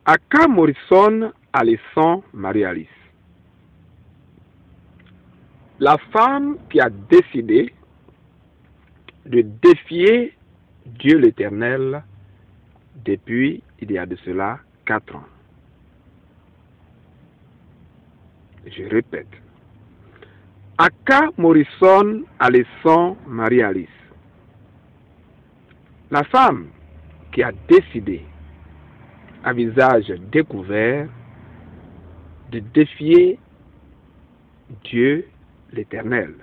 Aka Morrison Alison Marie-Alice. La femme qui a décidé de défier Dieu l'Éternel depuis il y a de cela 4 ans. Je répète. Aka Morrison Alison Marie-Alice. La femme qui a décidé, à visage découvert, de défier Dieu l'Éternel.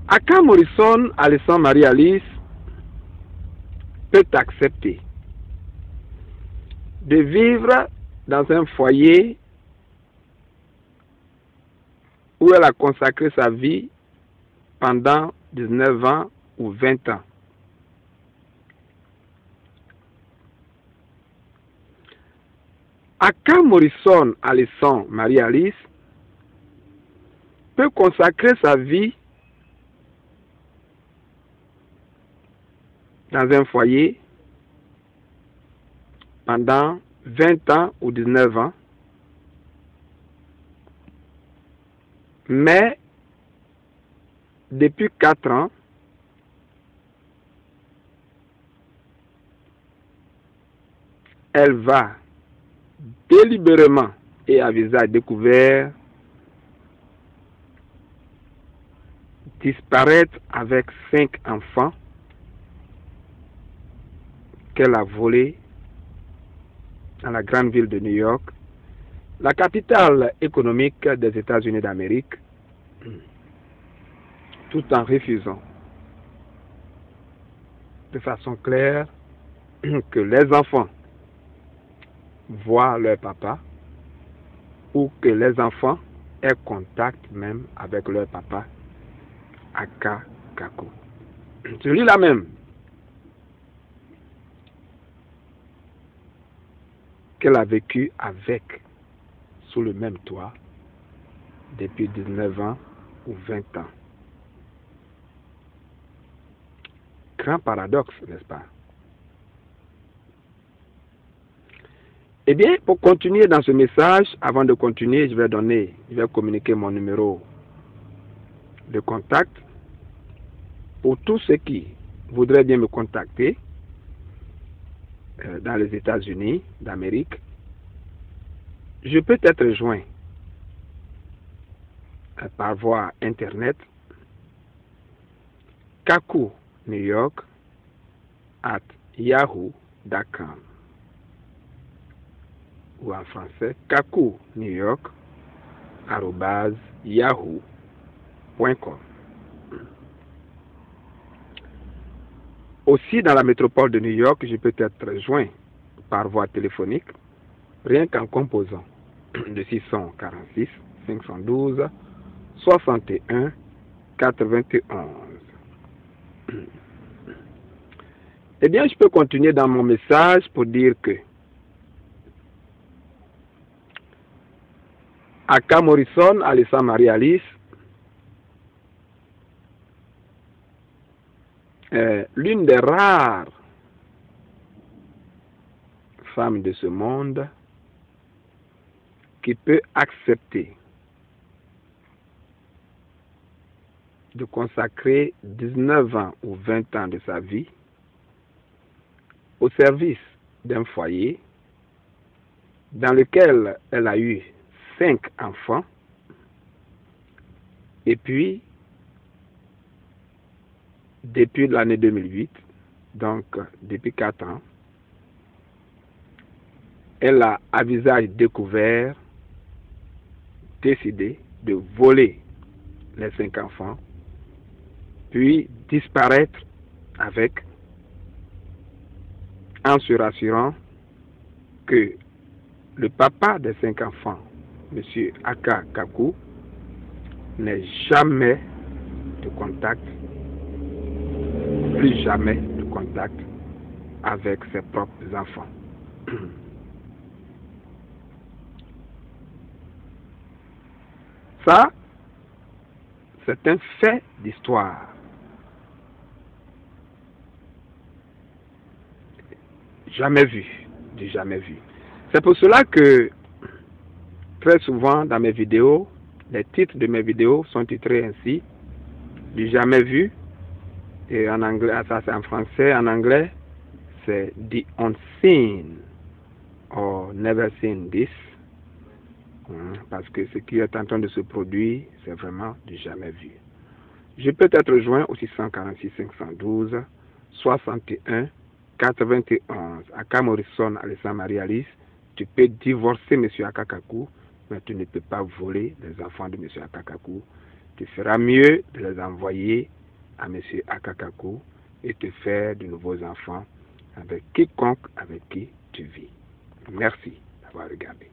Aka Morrison Alison Marie-Alice peut accepter de vivre dans un foyer où elle a consacré sa vie pendant 19 ans ou 20 ans. Aka Morrison Alison Marie-Alice peut consacrer sa vie dans un foyer pendant 20 ans ou 19 ans, mais depuis 4 ans, elle va délibérément et à visage découvert disparaître avec 5 enfants qu'elle a volés dans la grande ville de New York, la capitale économique des États-Unis d'Amérique, tout en refusant de façon claire que les enfants voient leur papa ou que les enfants aient contact même avec leur papa, Aka Kaku. Celui-là même qu'elle a vécu avec, sous le même toit, depuis 19 ans ou 20 ans. Grand paradoxe, n'est-ce pas? Eh bien, pour continuer dans ce message, avant de continuer, je vais communiquer mon numéro de contact pour tous ceux qui voudraient bien me contacter dans les États-Unis d'Amérique. Je peux être joint par voie internet Kaku New York @yahoo.com ou en français Kaku New York @yahoo.com. Aussi dans la métropole de New York, je peux être joint par voie téléphonique, rien qu'en composant de 646 512 61 91. Eh bien, je peux continuer dans mon message pour dire que Aka Morrison Alison Marie-Alice est l'une des rares femmes de ce monde qui peut accepter de consacrer 19 ans ou 20 ans de sa vie au service d'un foyer dans lequel elle a eu 5 enfants et puis depuis l'année 2008, donc depuis 4 ans, elle a à visage découvert décidé de voler les 5 enfants puis disparaître avec, en se rassurant que le papa des 5 enfants, M. Aka Kaku, n'ait jamais de contact, plus jamais de contact avec ses propres enfants. Ça, c'est un fait d'histoire. jamais vu. Du jamais vu. C'est pour cela que très souvent dans mes vidéos, les titres de mes vidéos sont titrés ainsi, du jamais vu. Et en anglais, ça c'est en français, en anglais, c'est The Unseen or Never Seen This. Parce que ce qui est en train de se produire, c'est vraiment du jamais vu. Je peux être rejoint au 646 512 61 91. Aka Morrison, Alessandra Marie Alice, tu peux divorcer M. Akakaku, mais tu ne peux pas voler les enfants de M. Akakaku. Tu feras mieux de les envoyer à M. Akakaku et te faire de nouveaux enfants avec quiconque avec qui tu vis. Merci d'avoir regardé.